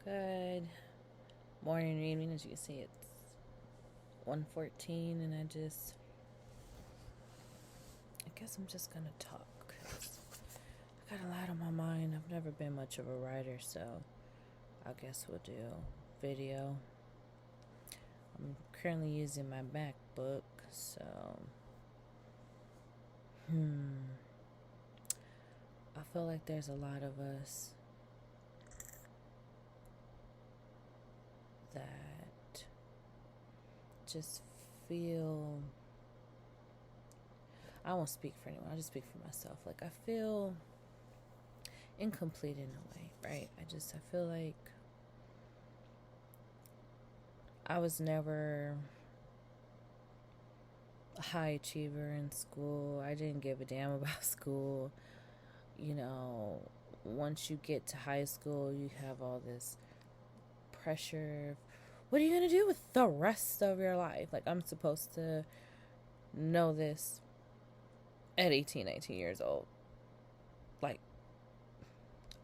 Good morning or evening. As you can see, it's 1:14, and I guess I'm just gonna talk because I got a lot on my mind. I've never been much of a writer, so I guess we'll do video. I'm currently using my MacBook, so I feel like there's a lot of us that just feel, I won't speak for anyone, I'll just speak for myself. Like, I feel incomplete in a way, right? I feel like I was never a high achiever in school. I didn't give a damn about school. You know, once you get to high school, you have all this pressure. What are you going to do with the rest of your life? Like, I'm supposed to know this at 18, 19 years old. Like,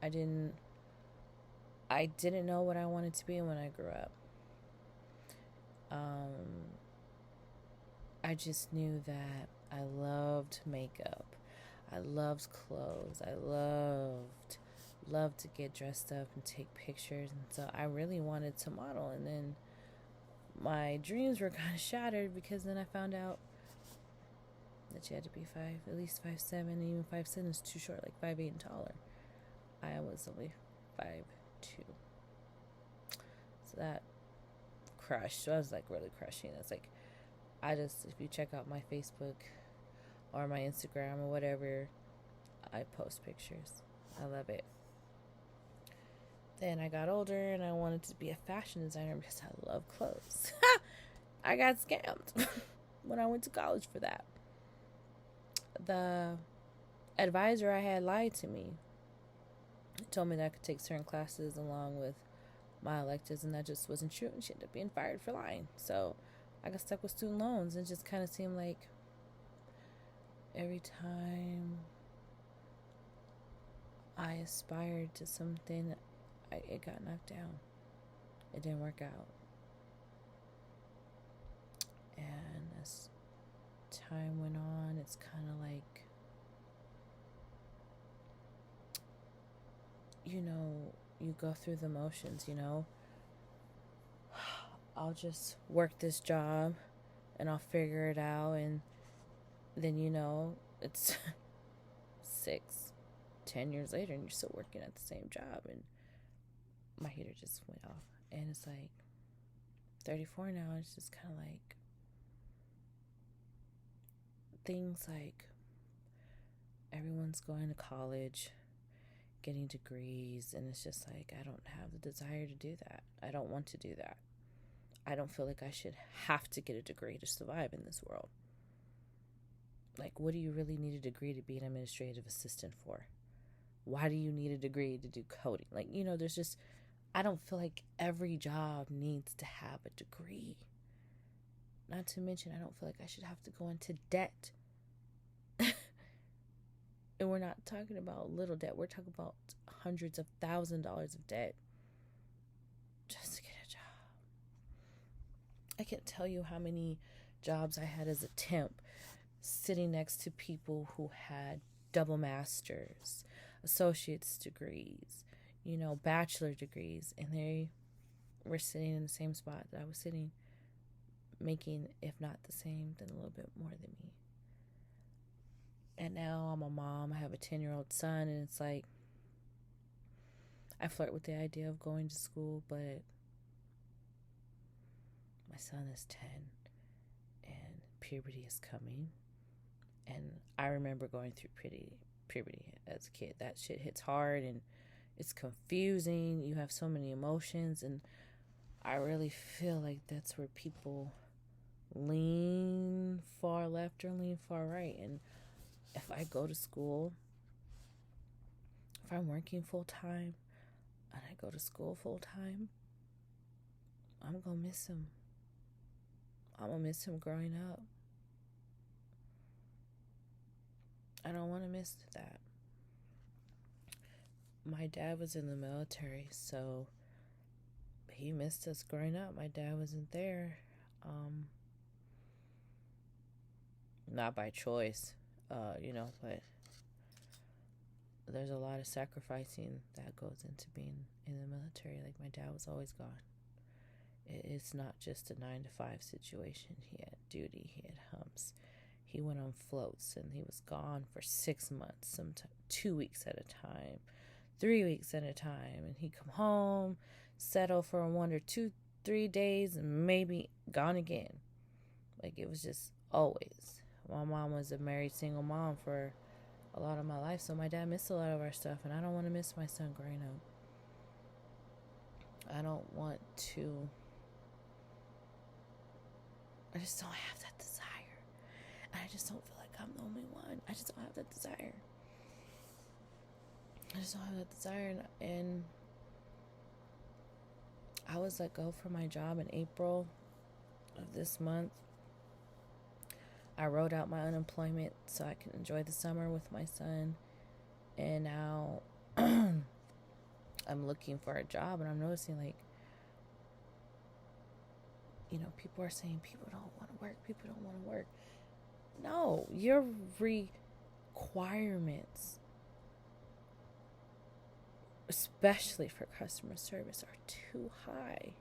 I didn't know what I wanted to be when I grew up. I just knew that I loved makeup. I loved clothes. I loved to get dressed up and take pictures. And so I really wanted to model. And then my dreams were kind of shattered because then I found out that you had to be at least 5'7", and even 5'7" is too short, like 5'8" and taller. I was only 5'2". So that crushed. So I was like really crushing. It's like, if you check out my Facebook or my Instagram or whatever, I post pictures. I love it. Then I got older and I wanted to be a fashion designer because I love clothes. I got scammed when I went to college for that. The advisor I had lied to me. He told me that I could take certain classes along with my electives, and that just wasn't true, and she ended up being fired for lying. So I got stuck with student loans, and it just kind of seemed like every time I aspired to something, it got knocked down. It didn't work out. And as time went on, it's kind of like, you go through the motions, I'll just work this job and I'll figure it out. And then, it's 6-10 years later and you're still working at the same job. And my heater just went off. And it's like 34 now. It's just kind of like things like everyone's going to college, getting degrees, and it's just like, I don't have the desire to do that. I don't want to do that. I don't feel like I should have to get a degree to survive in this world. Like, what do you really need a degree to be an administrative assistant for? Why do you need a degree to do coding? Like, there's just, I don't feel like every job needs to have a degree. Not to mention, I don't feel like I should have to go into debt. And we're not talking about little debt. We're talking about hundreds of $1,000s of debt just to get a job. I can't tell you how many jobs I had as a temp sitting next to people who had double masters, associate's degrees, bachelor degrees, and they were sitting in the same spot that I was sitting, making, if not the same, then a little bit more than me. And now I'm a mom. I have a 10-year-old son, and it's like, I flirt with the idea of going to school, but my son is 10 and puberty is coming. And I remember going through puberty as a kid. That shit hits hard and it's confusing. You have so many emotions, and I really feel like that's where people lean far left or lean far right. And if I go to school, if I'm working full time and I go to school full time, I'm gonna miss him. I'm gonna miss him growing up. I don't want to miss that. My dad was in the military, so he missed us growing up. My dad wasn't there. Um, Not by choice, but there's a lot of sacrificing that goes into being in the military. Like, my dad was always gone. It's not just a 9 to 5 situation. He had duty, he had humps. He went on floats and he was gone for 6 months, sometimes 2 weeks at a time, 3 weeks at a time. And he'd come home, settle for 1 or 2, 3 days, and maybe gone again. Like, it was just always. My mom was a married single mom for a lot of my life, so my dad missed a lot of our stuff, and I don't want to miss my son growing up. I don't want to. I just don't have that desire. And I just don't feel like I'm the only one. I just don't have that desire. And I was let go from my job in April of this month. I wrote out my unemployment so I can enjoy the summer with my son. And now I'm looking for a job, and I'm noticing, like, people are saying people don't want to work. No, your requirements, especially for customer service, are too high.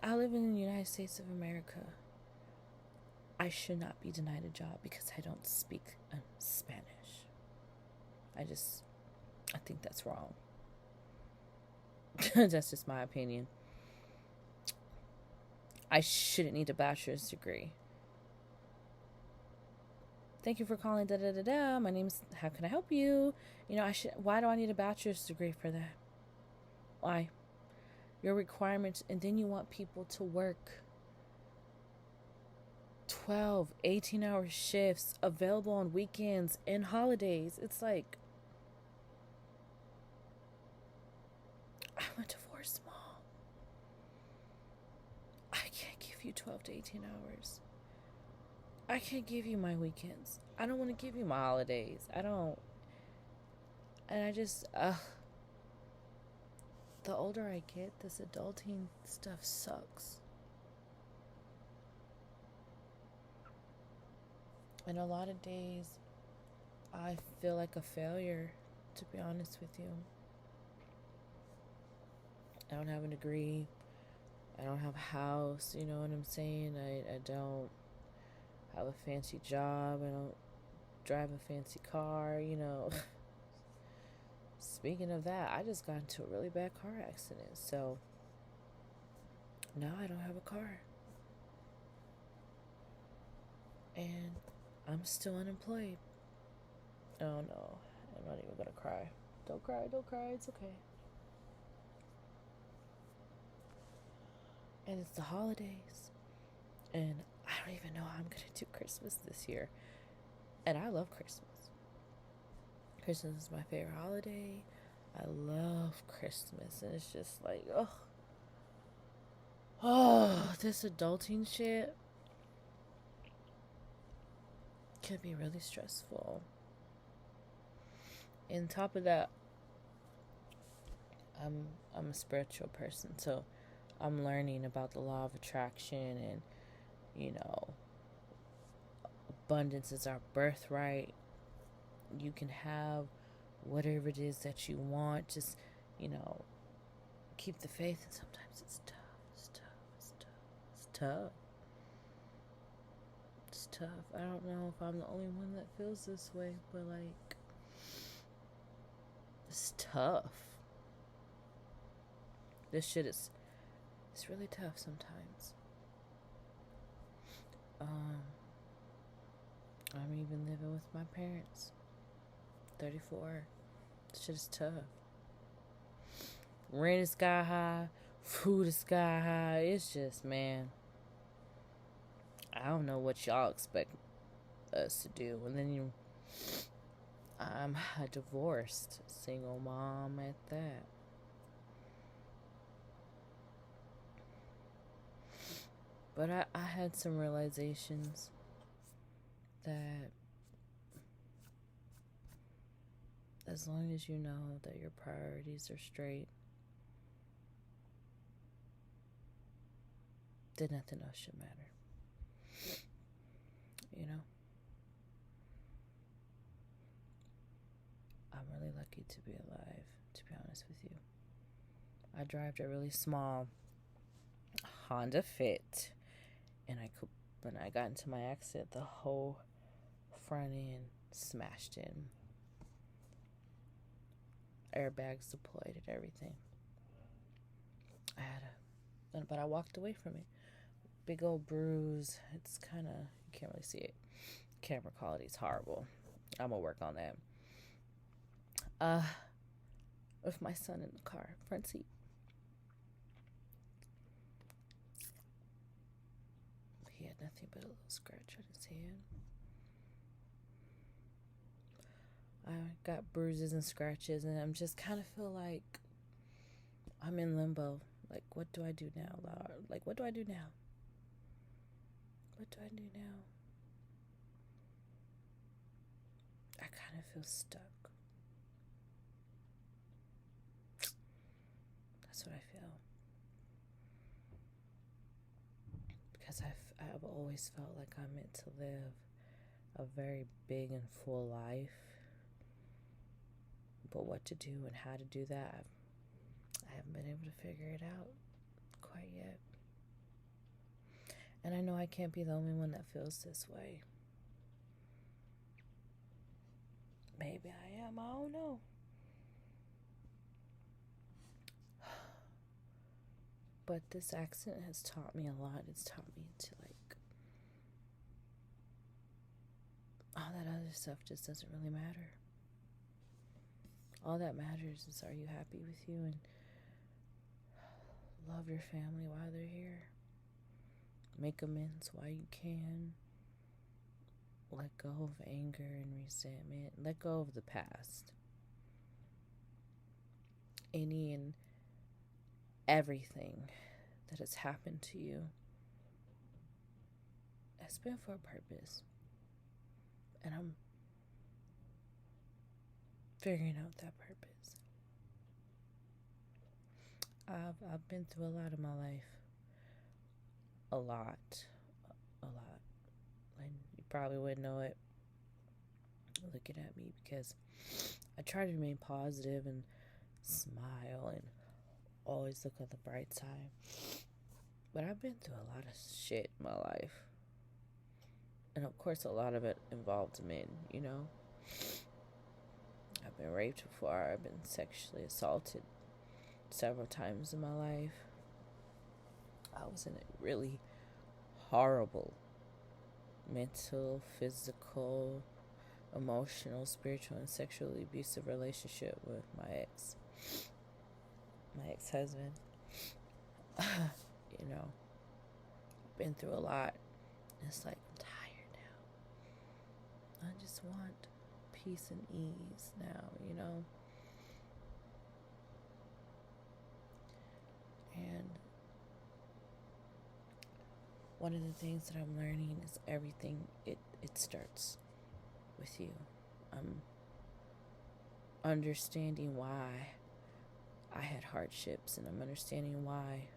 I live in the United States of America. I should not be denied a job because I don't speak Spanish. I think that's wrong. That's just my opinion. I shouldn't need a bachelor's degree. Thank you for calling. My name's. How can I help you? Why do I need a bachelor's degree for that? Why? Your requirements, and then you want people to work 12, 18-hour shifts, available on weekends and holidays. It's like, I'm a divorced mom. I can't give you 12 to 18 hours. I can't give you my weekends. I don't want to give you my holidays. I don't. And I just, the older I get, this adulting stuff sucks. And a lot of days, I feel like a failure, to be honest with you. I don't have a degree. I don't have a house, you know what I'm saying? I don't have a fancy job. I don't drive a fancy car, Speaking of that, I just got into a really bad car accident. So now I don't have a car. And I'm still unemployed. Oh no, I'm not even gonna cry. Don't cry, it's okay. And it's the holidays. And I don't even know how I'm gonna do Christmas this year. And I love Christmas. Christmas is my favorite holiday. I love Christmas. And it's just like, this adulting shit can be really stressful. And top of that, I'm a spiritual person, so I'm learning about the law of attraction, and abundance is our birthright. You can have whatever it is that you want. Just, keep the faith. And sometimes it's tough. I don't know if I'm the only one that feels this way, but it's tough. This shit it's really tough sometimes. I'm even living with my parents. 34. This shit is tough. Rent is sky high. Food is sky high. It's just, man, I don't know what y'all expect us to do. And then I'm a divorced single mom at that. But I had some realizations that As long as you know that your priorities are straight, then nothing else should matter. You know? I'm really lucky to be alive, to be honest with you. I drive a really small Honda Fit, and when I got into my accident, the whole front end smashed in. Airbags deployed and everything. But I walked away from it. Big old bruise. It's kind of, you can't really see it. Camera quality is horrible. I'm gonna work on that. With my son in the car, front seat. He had nothing but a little scratch on his hand. I got bruises and scratches, and I'm just kind of feel like I'm in limbo. Like, what do I do now, Lord? Like, what do I do now? What do I do now? I kind of feel stuck. That's what I feel. Because I've always felt like I'm meant to live a very big and full life. But what to do and how to do that, I haven't been able to figure it out quite yet. And I know I can't be the only one that feels this way. Maybe I am, I don't know. But this accident has taught me a lot. It's taught me to, like, all that other stuff just doesn't really matter. All that matters is, are you happy with you, and love your family while they're here. Make amends while you can. Let go of anger and resentment. Let go of the past. Any and everything that has happened to you has been for a purpose. And I'm figuring out that purpose. I've been through a lot in my life. A lot. And you probably wouldn't know it looking at me, because I try to remain positive and smile and always look at the bright side. But I've been through a lot of shit in my life. And of course, a lot of it involved men, you know? I've been raped before. I've been sexually assaulted several times in my life. I was in a really horrible mental, physical, emotional, spiritual, and sexually abusive relationship with my ex-husband. You know, been through a lot. It's like, I'm tired now. I just want peace and ease now, you know? And one of the things that I'm learning is everything, it starts with you. I'm understanding why I had hardships, and I'm understanding why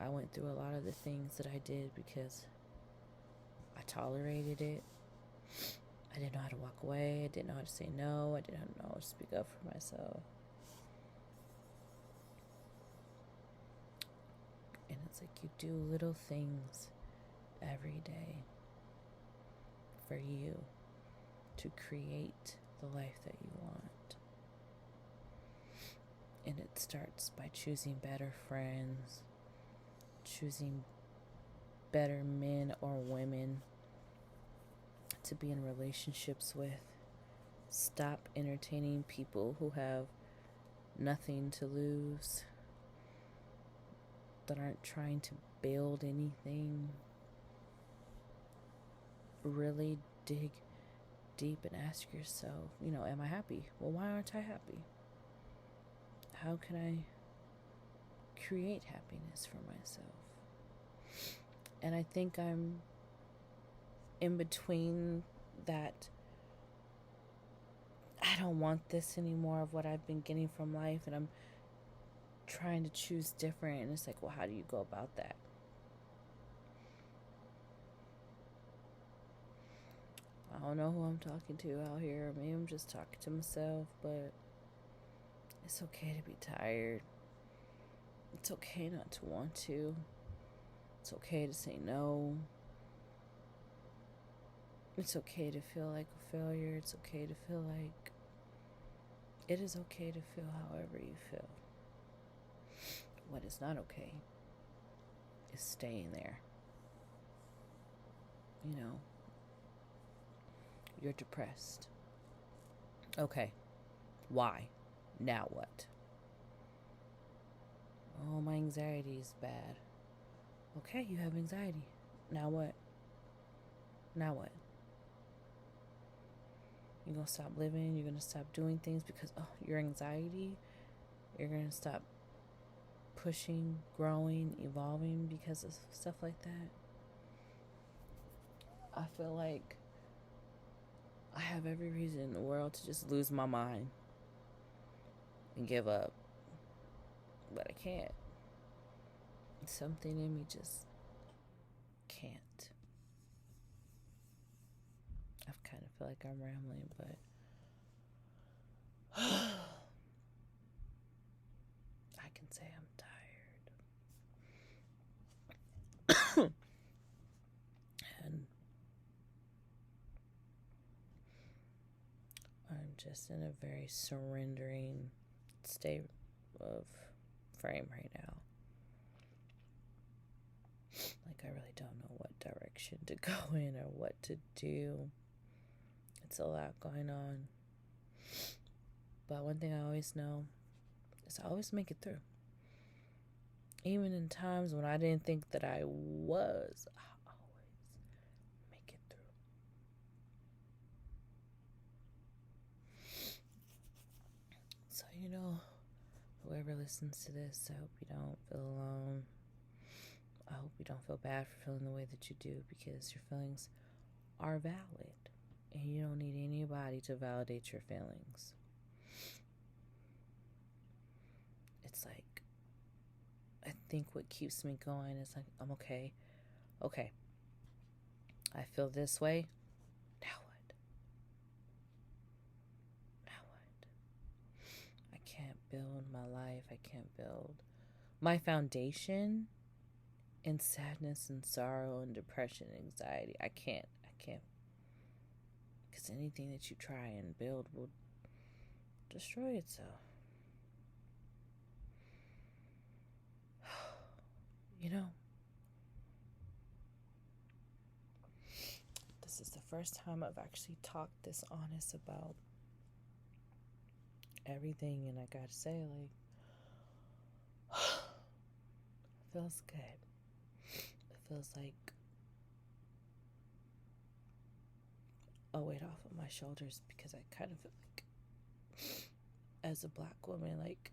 I went through a lot of the things that I did, because I tolerated it. I didn't know how to walk away. I didn't know how to say no. I didn't know how to speak up for myself. And it's like, you do little things every day for you to create the life that you want. And it starts by choosing better friends, choosing better men or women to be in relationships with. Stop entertaining people who have nothing to lose, that aren't trying to build anything. Really dig deep and ask yourself, am I happy? Well, why aren't I happy? How can I create happiness for myself? And I think I'm in between that I don't want this anymore of what I've been getting from life, and I'm trying to choose different. And it's like, well, how do you go about that? I don't know who I'm talking to out here. Maybe I'm just talking to myself, but it's okay to be tired. It's okay not to want to. It's okay to say no. It's okay to feel like a failure. It's okay to feel like it is okay to feel however you feel. What is not okay is staying there. You know, you're depressed. Okay, why? Now what? Oh, my anxiety is bad. Okay, you have anxiety. Now what? Now what? You're going to stop living? You're going to stop doing things because, oh, your anxiety? You're going to stop pushing, growing, evolving because of stuff like that? I feel like I have every reason in the world to just lose my mind and give up. But I can't. Something in me just can't. I kind of feel like I'm rambling, but I can say I'm tired. And I'm just in a very surrendering state of frame right now. Like, I really don't know what direction to go in or what to do. It's a lot going on. But one thing I always know is I always make it through. Even in times when I didn't think that I was, I always make it through. So, whoever listens to this, I hope you don't feel alone. I hope you don't feel bad for feeling the way that you do, because your feelings are valid. And you don't need anybody to validate your feelings. It's like, I think what keeps me going is like, I'm okay. Okay. I feel this way. Now what? Now what? I can't build my life. I can't build my foundation in sadness and sorrow and depression and anxiety. I can't. Because anything that you try and build will destroy itself. This is the first time I've actually talked this honest about everything, and I gotta say, like, it feels good. It feels like a weight off of my shoulders, because I kind of feel like, as a black woman, like,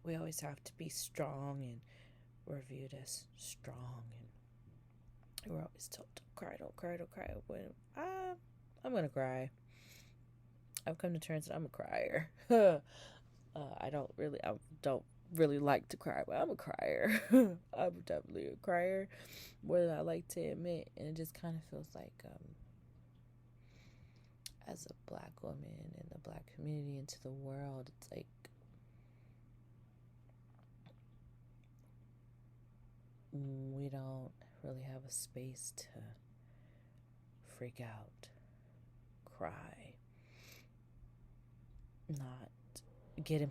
we always have to be strong, and we're viewed as strong, and we're always told, don't cry, don't cry, don't cry. When I'm gonna cry. I've come to terms that I'm a crier. I don't really like to cry, but I'm a crier. I'm definitely a crier, more than I like to admit. And it just kind of feels like, as a black woman in the black community into the world, it's like, we don't really have a space to freak out, cry, not get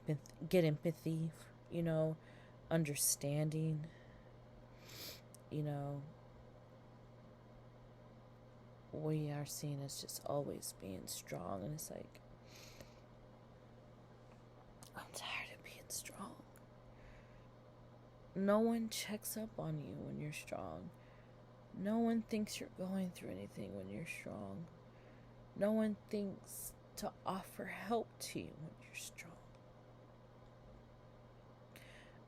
empathy, understanding, we are seen as just always being strong, and it's like, I'm tired of being strong. No one checks up on you when you're strong. No one thinks you're going through anything when you're strong. No one thinks to offer help to you when you're strong.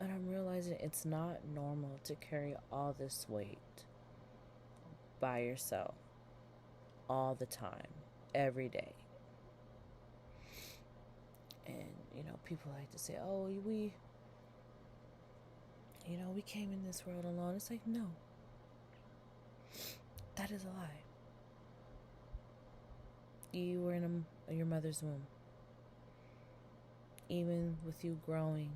And I'm realizing it's not normal to carry all this weight by yourself all the time. every day. And, people like to say, oh, we came in this world alone. It's like, no. That is a lie. You were in your mother's womb. Even with you growing,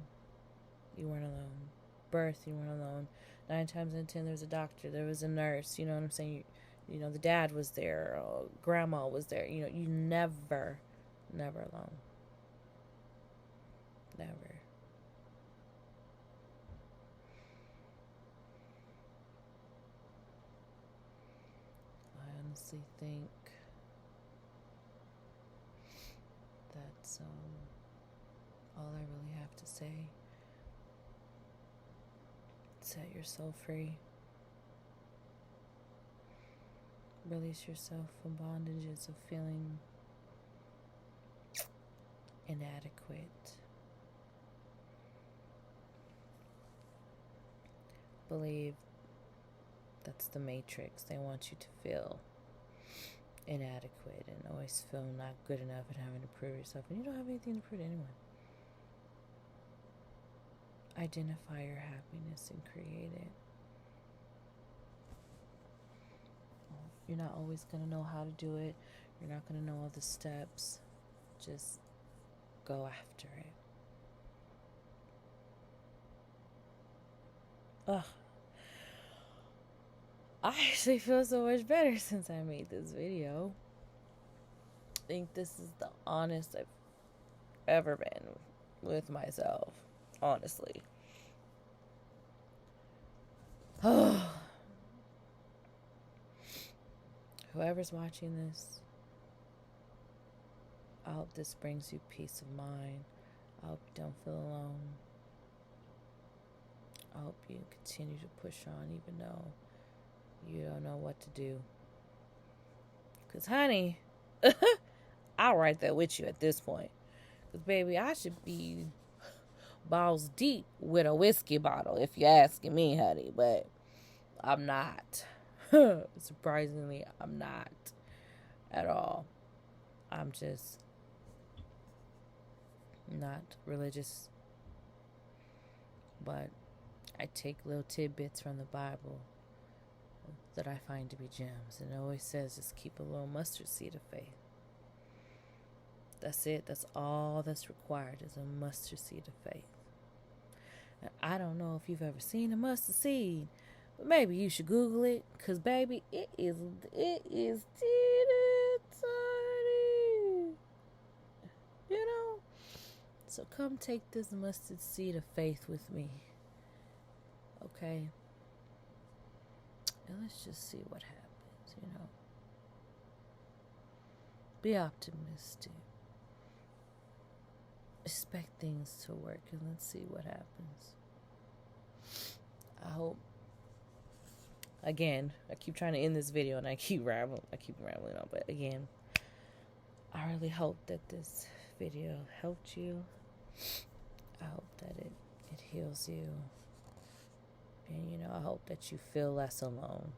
you weren't alone. Birth, you weren't alone. 9 times out of 10, there was a doctor, there was a nurse. You know what I'm saying? The dad was there, grandma was there. You never alone. Never. I honestly think that's all I really have to say. Set yourself free. Release yourself from bondages of feeling inadequate. Believe that's the matrix. They want you to feel inadequate and always feel not good enough and having to prove yourself. And you don't have anything to prove to anyone. Identify your happiness and create it. You're not always going to know how to do it. You're not going to know all the steps. Just go after it. Ugh. I actually feel so much better since I made this video. I think this is the honest I've ever been with myself. Honestly. Whoever's watching this, I hope this brings you peace of mind. I hope you don't feel alone. I hope you continue to push on even though you don't know what to do. Because, honey, I'll right there with you at this point. Because, baby, I should be balls deep with a whiskey bottle, if you're asking me, honey. But I'm not. Surprisingly, I'm not at all. I'm just not religious. But I take little tidbits from the Bible that I find to be gems. And it always says just keep a little mustard seed of faith. That's it. That's all that's required is a mustard seed of faith. And I don't know if you've ever seen a mustard seed, but maybe you should Google it. Because, baby, it is teeny tiny. So come take this mustard seed of faith with me. Okay? And let's just see what happens, Be optimistic. Expect things to work, and let's see what happens. I hope. Again, I keep trying to end this video, and I keep rambling on. But again, I really hope that this video helped you. I hope that it heals you. And, I hope that you feel less alone.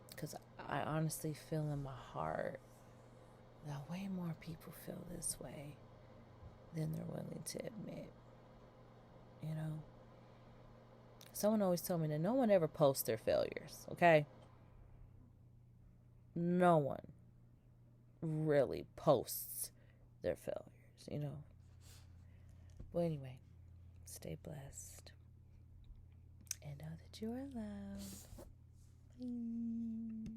Because I honestly feel in my heart that way more people feel this way than they're willing to admit. Someone always told me that no one ever posts their failures, okay? No one really posts their failures, Well, anyway, stay blessed. And know that you are loved. Bye.